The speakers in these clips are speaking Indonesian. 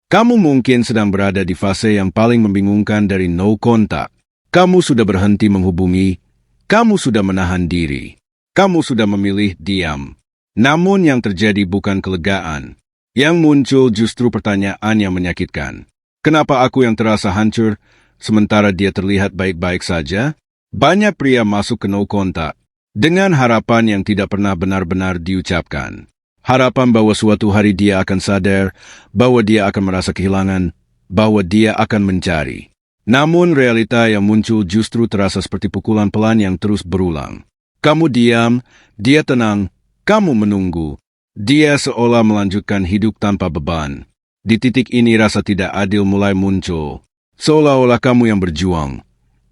Kamu mungkin sedang berada di fase yang paling membingungkan dari no contact. Kamu sudah berhenti menghubungi, kamu sudah menahan diri, kamu sudah memilih diam. Namun yang terjadi bukan kelegaan. Yang muncul justru pertanyaan yang menyakitkan. Kenapa aku yang terasa hancur, sementara dia terlihat baik-baik saja? Banyak pria masuk ke no contact dengan harapan yang tidak pernah benar-benar diucapkan. Harapan bahwa suatu hari dia akan sadar, bahwa dia akan merasa kehilangan, bahwa dia akan mencari. Namun realita yang muncul justru terasa seperti pukulan pelan yang terus berulang. Kamu diam, dia tenang, kamu menunggu. Dia seolah melanjutkan hidup tanpa beban. Di titik ini rasa tidak adil mulai muncul. Seolah-olah kamu yang berjuang,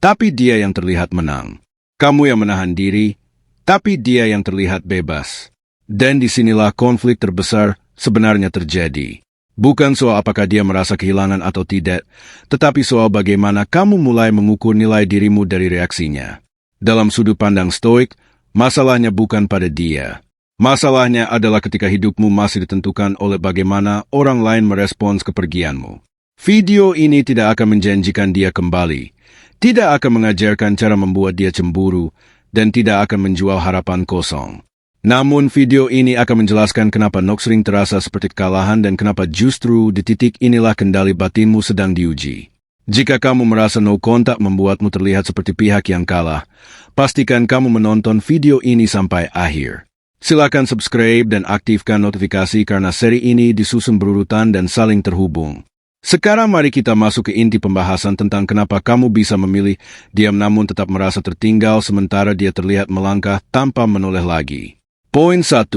tapi dia yang terlihat menang. Kamu yang menahan diri, tapi dia yang terlihat bebas. Dan disinilah konflik terbesar sebenarnya terjadi. Bukan soal apakah dia merasa kehilangan atau tidak, tetapi soal bagaimana kamu mulai mengukur nilai dirimu dari reaksinya. Dalam sudut pandang Stoik, masalahnya bukan pada dia. Masalahnya adalah ketika hidupmu masih ditentukan oleh bagaimana orang lain merespons kepergianmu. Video ini tidak akan menjanjikan dia kembali, tidak akan mengajarkan cara membuat dia cemburu, dan tidak akan menjual harapan kosong. Namun video ini akan menjelaskan kenapa Nox sering terasa seperti kekalahan dan kenapa justru di titik inilah kendali batinmu sedang diuji. Jika kamu merasa no contact membuatmu terlihat seperti pihak yang kalah, pastikan kamu menonton video ini sampai akhir. Silakan subscribe dan aktifkan notifikasi karena seri ini disusun berurutan dan saling terhubung. Sekarang mari kita masuk ke inti pembahasan tentang kenapa kamu bisa memilih diam namun tetap merasa tertinggal sementara dia terlihat melangkah tanpa menoleh lagi. Poin 1.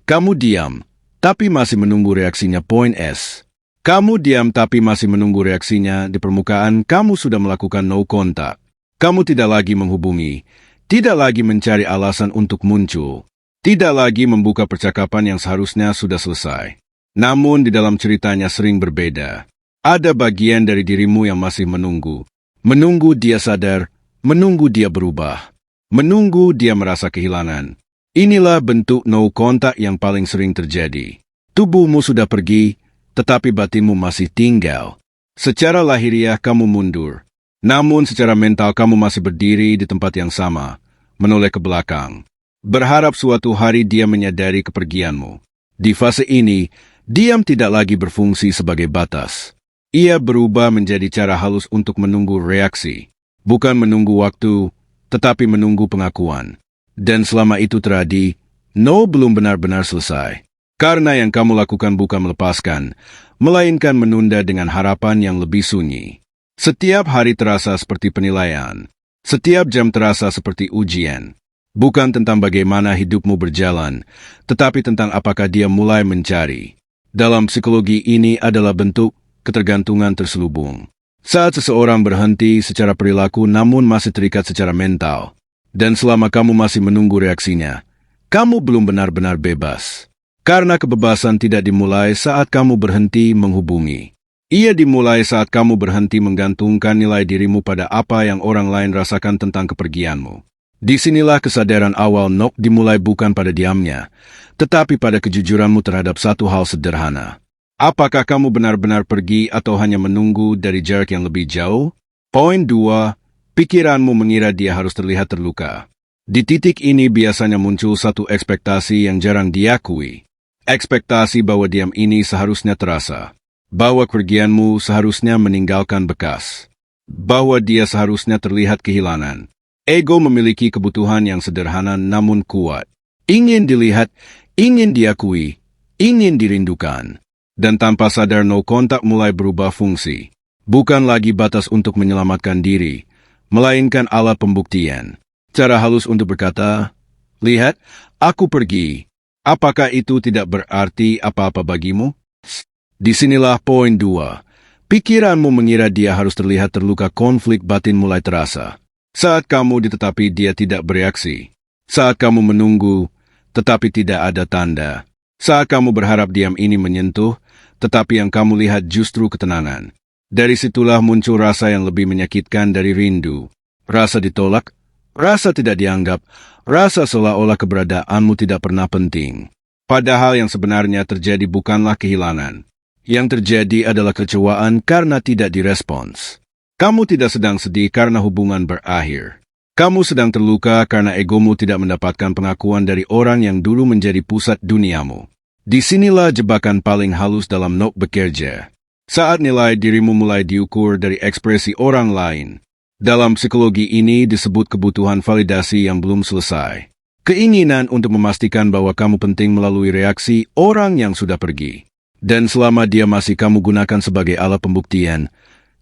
Kamu diam, tapi masih menunggu reaksinya. Poin S. Kamu diam tapi masih menunggu reaksinya. Di permukaan, kamu sudah melakukan no contact. Kamu tidak lagi menghubungi, tidak lagi mencari alasan untuk muncul, tidak lagi membuka percakapan yang seharusnya sudah selesai. Namun di dalam ceritanya sering berbeda. Ada bagian dari dirimu yang masih menunggu. Menunggu dia sadar, menunggu dia berubah, menunggu dia merasa kehilangan. Inilah bentuk no contact yang paling sering terjadi. Tubuhmu sudah pergi, tetapi batinmu masih tinggal. Secara lahiriah kamu mundur, namun secara mental kamu masih berdiri di tempat yang sama, menoleh ke belakang. Berharap suatu hari dia menyadari kepergianmu. Di fase ini, diam tidak lagi berfungsi sebagai batas. Ia berubah menjadi cara halus untuk menunggu reaksi. Bukan menunggu waktu, tetapi menunggu pengakuan. Dan selama itu terjadi, no belum benar-benar selesai. Karena yang kamu lakukan bukan melepaskan, melainkan menunda dengan harapan yang lebih sunyi. Setiap hari terasa seperti penilaian. Setiap jam terasa seperti ujian. Bukan tentang bagaimana hidupmu berjalan, tetapi tentang apakah dia mulai mencari. Dalam psikologi ini adalah bentuk ketergantungan terselubung. Saat seseorang berhenti secara perilaku namun masih terikat secara mental, dan selama kamu masih menunggu reaksinya, kamu belum benar-benar bebas. Karena kebebasan tidak dimulai saat kamu berhenti menghubungi. Ia dimulai saat kamu berhenti menggantungkan nilai dirimu pada apa yang orang lain rasakan tentang kepergianmu. Disinilah kesadaran awal Nox dimulai bukan pada diamnya, tetapi pada kejujuranmu terhadap satu hal sederhana. Apakah kamu benar-benar pergi atau hanya menunggu dari jarak yang lebih jauh? Poin 2. Pikiranmu mengira dia harus terlihat terluka. Di titik ini biasanya muncul satu ekspektasi yang jarang diakui. Ekspektasi bahwa diam ini seharusnya terasa. Bahwa kepergianmu seharusnya meninggalkan bekas. Bahwa dia seharusnya terlihat kehilangan. Ego memiliki kebutuhan yang sederhana namun kuat. Ingin dilihat, ingin diakui, ingin dirindukan. Dan tanpa sadar no contact mulai berubah fungsi. Bukan lagi batas untuk menyelamatkan diri, melainkan alat pembuktian. Cara halus untuk berkata, lihat, aku pergi. Apakah itu tidak berarti apa-apa bagimu? Disinilah poin 2. Pikiranmu mengira dia harus terlihat terluka, konflik batin mulai terasa. Saat kamu ditetapi dia tidak bereaksi. Saat kamu menunggu, tetapi tidak ada tanda. Saat kamu berharap diam ini menyentuh, tetapi yang kamu lihat justru ketenangan. Dari situlah muncul rasa yang lebih menyakitkan dari rindu. Rasa ditolak, rasa tidak dianggap, rasa seolah-olah keberadaanmu tidak pernah penting. Padahal yang sebenarnya terjadi bukanlah kehilangan. Yang terjadi adalah kecewaan karena tidak direspons. Kamu tidak sedang sedih karena hubungan berakhir. Kamu sedang terluka karena egomu tidak mendapatkan pengakuan dari orang yang dulu menjadi pusat duniamu. Disinilah jebakan paling halus dalam nok bekerja. Saat nilai dirimu mulai diukur dari ekspresi orang lain. Dalam psikologi ini disebut kebutuhan validasi yang belum selesai. Keinginan untuk memastikan bahwa kamu penting melalui reaksi orang yang sudah pergi. Dan selama dia masih kamu gunakan sebagai alat pembuktian,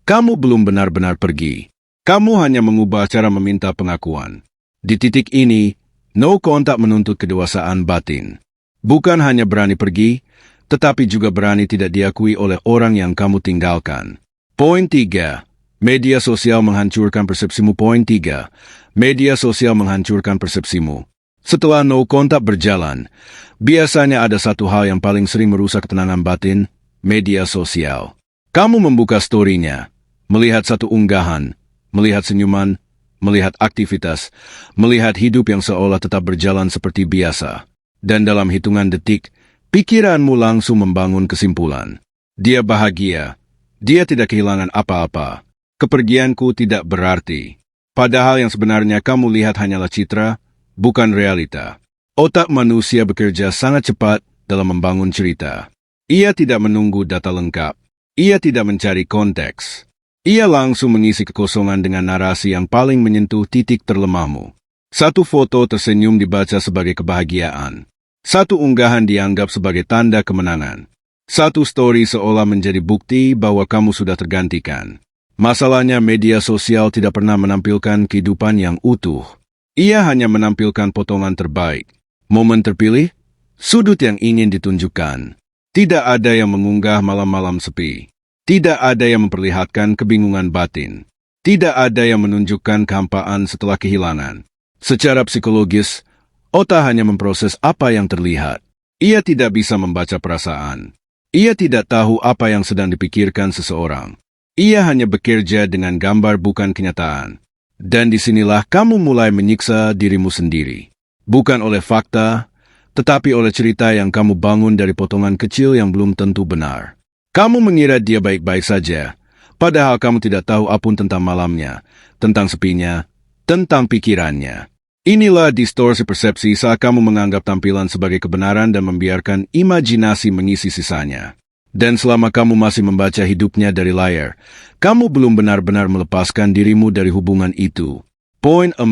kamu belum benar-benar pergi. Kamu hanya mengubah cara meminta pengakuan. Di titik ini, no contact menuntut kedewasaan batin. Bukan hanya berani pergi, tetapi juga berani tidak diakui oleh orang yang kamu tinggalkan. Poin 3. Media sosial menghancurkan persepsimu. Poin 3. Media sosial menghancurkan persepsimu. Setelah no contact berjalan, biasanya ada satu hal yang paling sering merusak ketenangan batin, media sosial. Kamu membuka story-nya, melihat satu unggahan, melihat senyuman, melihat aktivitas, melihat hidup yang seolah tetap berjalan seperti biasa. Dan dalam hitungan detik, pikiranmu langsung membangun kesimpulan. Dia bahagia. Dia tidak kehilangan apa-apa. Kepergianku tidak berarti. Padahal yang sebenarnya kamu lihat hanyalah citra, bukan realita. Otak manusia bekerja sangat cepat dalam membangun cerita. Ia tidak menunggu data lengkap. Ia tidak mencari konteks. Ia langsung mengisi kekosongan dengan narasi yang paling menyentuh titik terlemahmu. Satu foto tersenyum dibaca sebagai kebahagiaan. Satu unggahan dianggap sebagai tanda kemenangan. Satu story seolah menjadi bukti bahwa kamu sudah tergantikan. Masalahnya media sosial tidak pernah menampilkan kehidupan yang utuh. Ia hanya menampilkan potongan terbaik. Momen terpilih, sudut yang ingin ditunjukkan. Tidak ada yang mengunggah malam-malam sepi. Tidak ada yang memperlihatkan kebingungan batin. Tidak ada yang menunjukkan kehampaan setelah kehilangan. Secara psikologis, otak hanya memproses apa yang terlihat. Ia tidak bisa membaca perasaan. Ia tidak tahu apa yang sedang dipikirkan seseorang. Ia hanya bekerja dengan gambar bukan kenyataan. Dan disinilah kamu mulai menyiksa dirimu sendiri. Bukan oleh fakta, tetapi oleh cerita yang kamu bangun dari potongan kecil yang belum tentu benar. Kamu mengira dia baik-baik saja, padahal kamu tidak tahu apapun tentang malamnya, tentang sepinya, tentang pikirannya. Inilah distorsi persepsi saat kamu menganggap tampilan sebagai kebenaran dan membiarkan imajinasi mengisi sisanya. Dan selama kamu masih membaca hidupnya dari layar, kamu belum benar-benar melepaskan dirimu dari hubungan itu. Poin 4.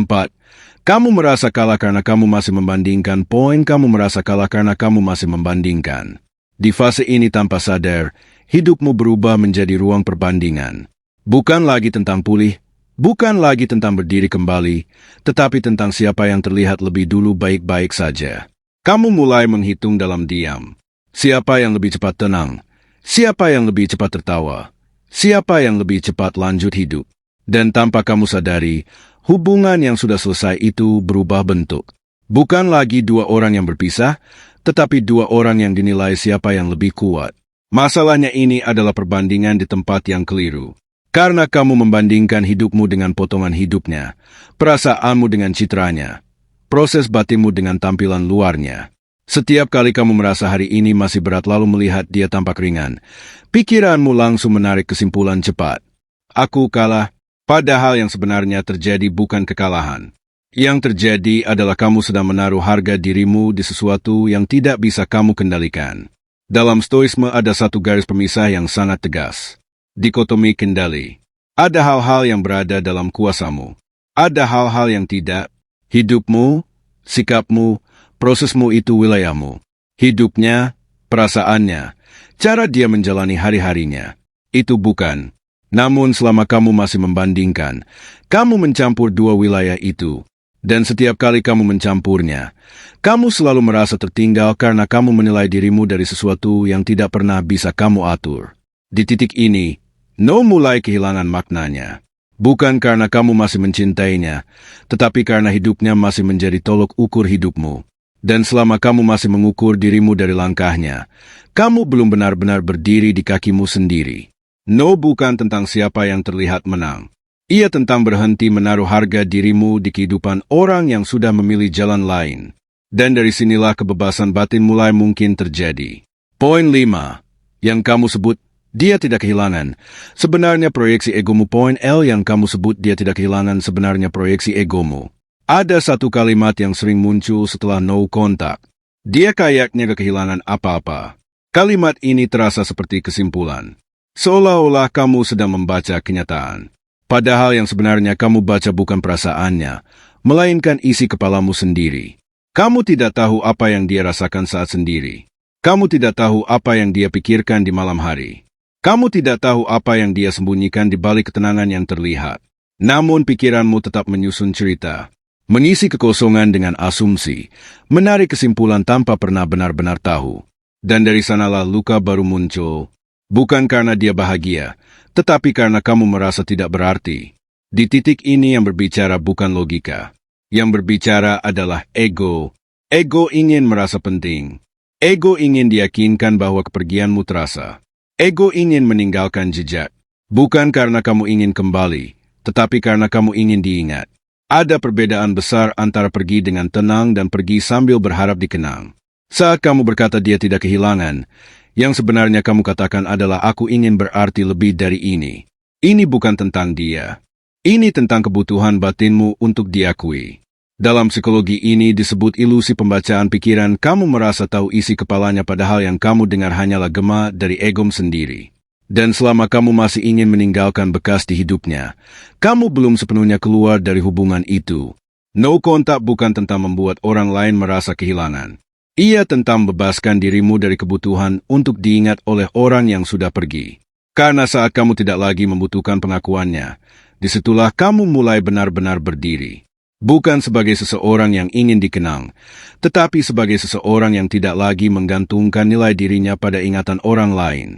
Kamu merasa kalah karena kamu masih membandingkan. Poin kamu merasa kalah karena kamu masih membandingkan. Di fase ini tanpa sadar, hidupmu berubah menjadi ruang perbandingan. Bukan lagi tentang pulih, bukan lagi tentang berdiri kembali, tetapi tentang siapa yang terlihat lebih dulu baik-baik saja. Kamu mulai menghitung dalam diam. Siapa yang lebih cepat tenang? Siapa yang lebih cepat tertawa? Siapa yang lebih cepat lanjut hidup? Dan tanpa kamu sadari, hubungan yang sudah selesai itu berubah bentuk. Bukan lagi dua orang yang berpisah, tetapi dua orang yang dinilai siapa yang lebih kuat. Masalahnya ini adalah perbandingan di tempat yang keliru. Karena kamu membandingkan hidupmu dengan potongan hidupnya, perasaanmu dengan citranya, proses batinmu dengan tampilan luarnya. Setiap kali kamu merasa hari ini masih berat lalu melihat dia tampak ringan, pikiranmu langsung menarik kesimpulan cepat. Aku kalah, padahal yang sebenarnya terjadi bukan kekalahan. Yang terjadi adalah kamu sedang menaruh harga dirimu di sesuatu yang tidak bisa kamu kendalikan. Dalam stoisme ada satu garis pemisah yang sangat tegas. Dikotomi kendali. Ada hal-hal yang berada dalam kuasamu. Ada hal-hal yang tidak. Hidupmu, sikapmu, prosesmu itu wilayahmu. Hidupnya, perasaannya, cara dia menjalani hari-harinya. Itu bukan. Namun selama kamu masih membandingkan, kamu mencampur dua wilayah itu. Dan setiap kali kamu mencampurnya, kamu selalu merasa tertinggal karena kamu menilai dirimu dari sesuatu yang tidak pernah bisa kamu atur. Di titik ini, No mulai kehilangan maknanya. Bukan karena kamu masih mencintainya, tetapi karena hidupnya masih menjadi tolok ukur hidupmu. Dan selama kamu masih mengukur dirimu dari langkahnya, kamu belum benar-benar berdiri di kakimu sendiri. No bukan tentang siapa yang terlihat menang. Ia tentang berhenti menaruh harga dirimu di kehidupan orang yang sudah memilih jalan lain. Dan dari sinilah kebebasan batin mulai mungkin terjadi. Poin 5. Yang kamu sebut, dia tidak kehilangan. Sebenarnya proyeksi egomu. Poin L yang kamu sebut dia tidak kehilangan sebenarnya proyeksi egomu. Ada satu kalimat yang sering muncul setelah no contact. Dia kayaknya gak kehilangan apa-apa. Kalimat ini terasa seperti kesimpulan. Seolah-olah kamu sedang membaca kenyataan. Padahal yang sebenarnya kamu baca bukan perasaannya, melainkan isi kepalamu sendiri. Kamu tidak tahu apa yang dia rasakan saat sendiri. Kamu tidak tahu apa yang dia pikirkan di malam hari. Kamu tidak tahu apa yang dia sembunyikan di balik ketenangan yang terlihat. Namun pikiranmu tetap menyusun cerita. Mengisi kekosongan dengan asumsi, menarik kesimpulan tanpa pernah benar-benar tahu. Dan dari sanalah luka baru muncul. Bukan karena dia bahagia, tetapi karena kamu merasa tidak berarti. Di titik ini yang berbicara bukan logika. Yang berbicara adalah ego. Ego ingin merasa penting. Ego ingin diyakinkan bahwa kepergianmu terasa. Ego ingin meninggalkan jejak. Bukan karena kamu ingin kembali, tetapi karena kamu ingin diingat. Ada perbedaan besar antara pergi dengan tenang dan pergi sambil berharap dikenang. Saat kamu berkata dia tidak kehilangan, yang sebenarnya kamu katakan adalah aku ingin berarti lebih dari ini. Ini bukan tentang dia. Ini tentang kebutuhan batinmu untuk diakui. Dalam psikologi ini disebut ilusi pembacaan pikiran. Kamu merasa tahu isi kepalanya padahal yang kamu dengar hanyalah gema dari egomu sendiri. Dan selama kamu masih ingin meninggalkan bekas di hidupnya, kamu belum sepenuhnya keluar dari hubungan itu. No contact bukan tentang membuat orang lain merasa kehilangan. Ia tentang membebaskan dirimu dari kebutuhan untuk diingat oleh orang yang sudah pergi. Karena saat kamu tidak lagi membutuhkan pengakuannya, disitulah kamu mulai benar-benar berdiri. Bukan sebagai seseorang yang ingin dikenang, tetapi sebagai seseorang yang tidak lagi menggantungkan nilai dirinya pada ingatan orang lain.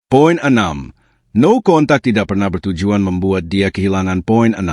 Poin 6. No contact tidak pernah bertujuan membuat dia kehilangan. Poin 6.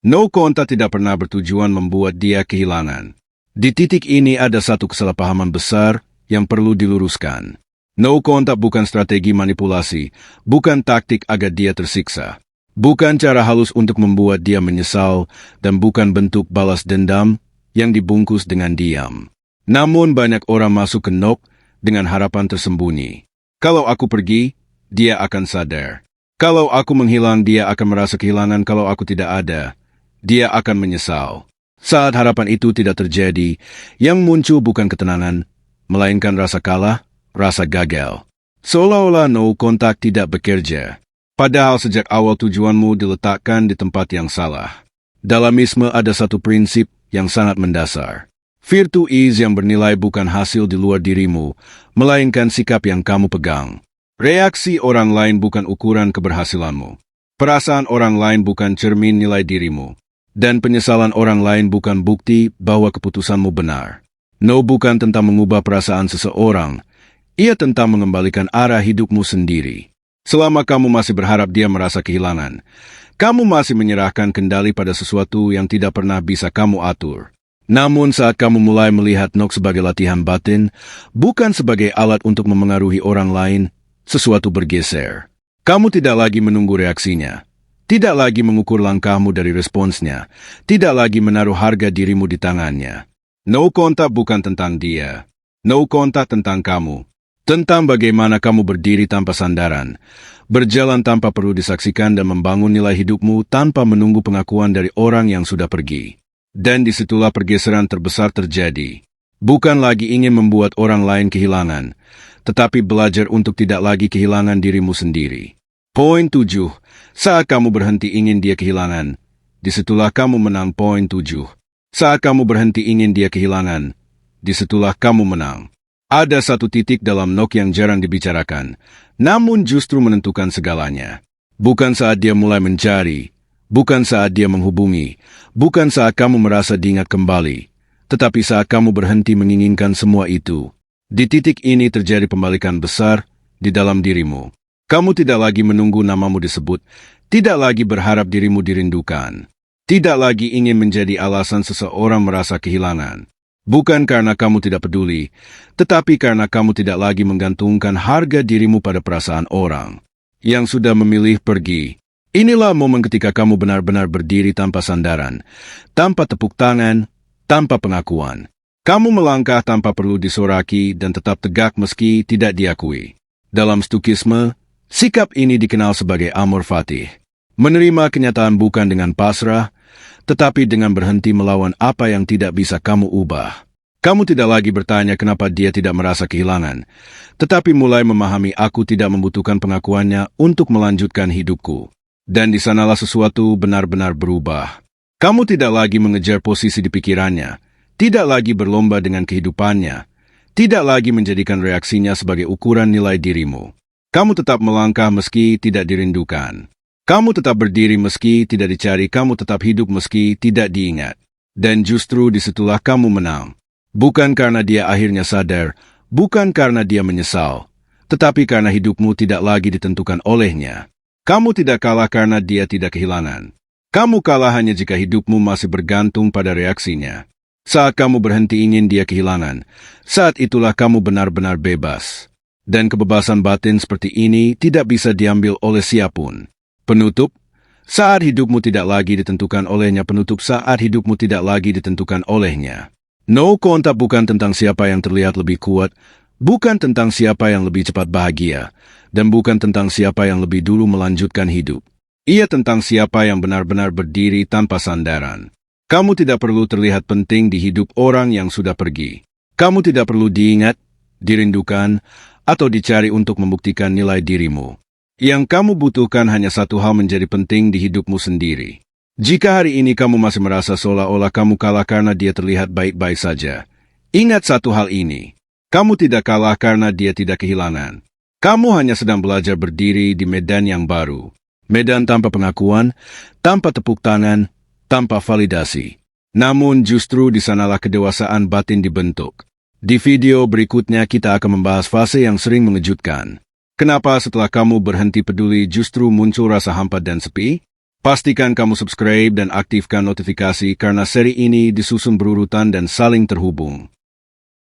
No contact tidak pernah bertujuan membuat dia kehilangan. Di titik ini ada satu kesalahpahaman besar yang perlu diluruskan. No contact bukan strategi manipulasi, bukan taktik agar dia tersiksa. Bukan cara halus untuk membuat dia menyesal, dan bukan bentuk balas dendam yang dibungkus dengan diam. Namun banyak orang masuk ke NOC dengan harapan tersembunyi. Kalau aku pergi, dia akan sadar. Kalau aku menghilang, dia akan merasa kehilangan. Kalau aku tidak ada, dia akan menyesal. Saat harapan itu tidak terjadi, yang muncul bukan ketenangan, melainkan rasa kalah, rasa gagal. Seolah-olah no contact tidak bekerja. Padahal sejak awal tujuanmu diletakkan di tempat yang salah. Dalamisme ada satu prinsip yang sangat mendasar. Virtues yang bernilai bukan hasil di luar dirimu, melainkan sikap yang kamu pegang. Reaksi orang lain bukan ukuran keberhasilanmu. Perasaan orang lain bukan cermin nilai dirimu. Dan penyesalan orang lain bukan bukti bahwa keputusanmu benar. No bukan tentang mengubah perasaan seseorang. Ia tentang mengembalikan arah hidupmu sendiri. Selama kamu masih berharap dia merasa kehilangan, kamu masih menyerahkan kendali pada sesuatu yang tidak pernah bisa kamu atur. Namun saat kamu mulai melihat NOC sebagai latihan batin, bukan sebagai alat untuk memengaruhi orang lain, sesuatu bergeser. Kamu tidak lagi menunggu reaksinya, tidak lagi mengukur langkahmu dari responsnya, tidak lagi menaruh harga dirimu di tangannya. No contact bukan tentang dia. No contact tentang kamu. Tentang bagaimana kamu berdiri tanpa sandaran, berjalan tanpa perlu disaksikan dan membangun nilai hidupmu tanpa menunggu pengakuan dari orang yang sudah pergi. Dan disitulah pergeseran terbesar terjadi. Bukan lagi ingin membuat orang lain kehilangan, tetapi belajar untuk tidak lagi kehilangan dirimu sendiri. Poin 7. Saat kamu berhenti ingin dia kehilangan, disitulah kamu menang. Poin 7. Saat kamu berhenti ingin dia kehilangan, disitulah kamu menang. Ada satu titik dalam NOC yang jarang dibicarakan, namun justru menentukan segalanya. Bukan saat dia mulai mencari, bukan saat dia menghubungi, bukan saat kamu merasa diingat kembali, tetapi saat kamu berhenti menginginkan semua itu. Di titik ini terjadi pembalikan besar di dalam dirimu. Kamu tidak lagi menunggu namamu disebut, tidak lagi berharap dirimu dirindukan, tidak lagi ingin menjadi alasan seseorang merasa kehilangan. Bukan karena kamu tidak peduli, tetapi karena kamu tidak lagi menggantungkan harga dirimu pada perasaan orang yang sudah memilih pergi. Inilah momen ketika kamu benar-benar berdiri tanpa sandaran, tanpa tepuk tangan, tanpa pengakuan. Kamu melangkah tanpa perlu disoraki dan tetap tegak meski tidak diakui. Dalam Stukisme, sikap ini dikenal sebagai amor fati. Menerima kenyataan bukan dengan pasrah, tetapi dengan berhenti melawan apa yang tidak bisa kamu ubah. Kamu tidak lagi bertanya kenapa dia tidak merasa kehilangan, tetapi mulai memahami aku tidak membutuhkan pengakuannya untuk melanjutkan hidupku. Dan di sanalah sesuatu benar-benar berubah. Kamu tidak lagi mengejar posisi di pikirannya, tidak lagi berlomba dengan kehidupannya, tidak lagi menjadikan reaksinya sebagai ukuran nilai dirimu. Kamu tetap melangkah meski tidak dirindukan. Kamu tetap berdiri meski tidak dicari, kamu tetap hidup meski tidak diingat. Dan justru disitulah kamu menang. Bukan karena dia akhirnya sadar, bukan karena dia menyesal, tetapi karena hidupmu tidak lagi ditentukan olehnya. Kamu tidak kalah karena dia tidak kehilangan. Kamu kalah hanya jika hidupmu masih bergantung pada reaksinya. Saat kamu berhenti ingin dia kehilangan, saat itulah kamu benar-benar bebas. Dan kebebasan batin seperti ini tidak bisa diambil oleh siapapun. Penutup, saat hidupmu tidak lagi ditentukan olehnya. Penutup, saat hidupmu tidak lagi ditentukan olehnya. No kontak bukan tentang siapa yang terlihat lebih kuat, bukan tentang siapa yang lebih cepat bahagia, dan bukan tentang siapa yang lebih dulu melanjutkan hidup. Ia tentang siapa yang benar-benar berdiri tanpa sandaran. Kamu tidak perlu terlihat penting di hidup orang yang sudah pergi. Kamu tidak perlu diingat, dirindukan, atau dicari untuk membuktikan nilai dirimu. Yang kamu butuhkan hanya satu hal menjadi penting di hidupmu sendiri. Jika hari ini kamu masih merasa seolah-olah kamu kalah karena dia terlihat baik-baik saja, ingat satu hal ini. Kamu tidak kalah karena dia tidak kehilangan. Kamu hanya sedang belajar berdiri di medan yang baru. Medan tanpa pengakuan, tanpa tepuk tangan, tanpa validasi. Namun justru di sanalah kedewasaan batin dibentuk. Di video berikutnya kita akan membahas fase yang sering mengejutkan. Kenapa setelah kamu berhenti peduli justru muncul rasa hampa dan sepi? Pastikan kamu subscribe dan aktifkan notifikasi karena seri ini disusun berurutan dan saling terhubung.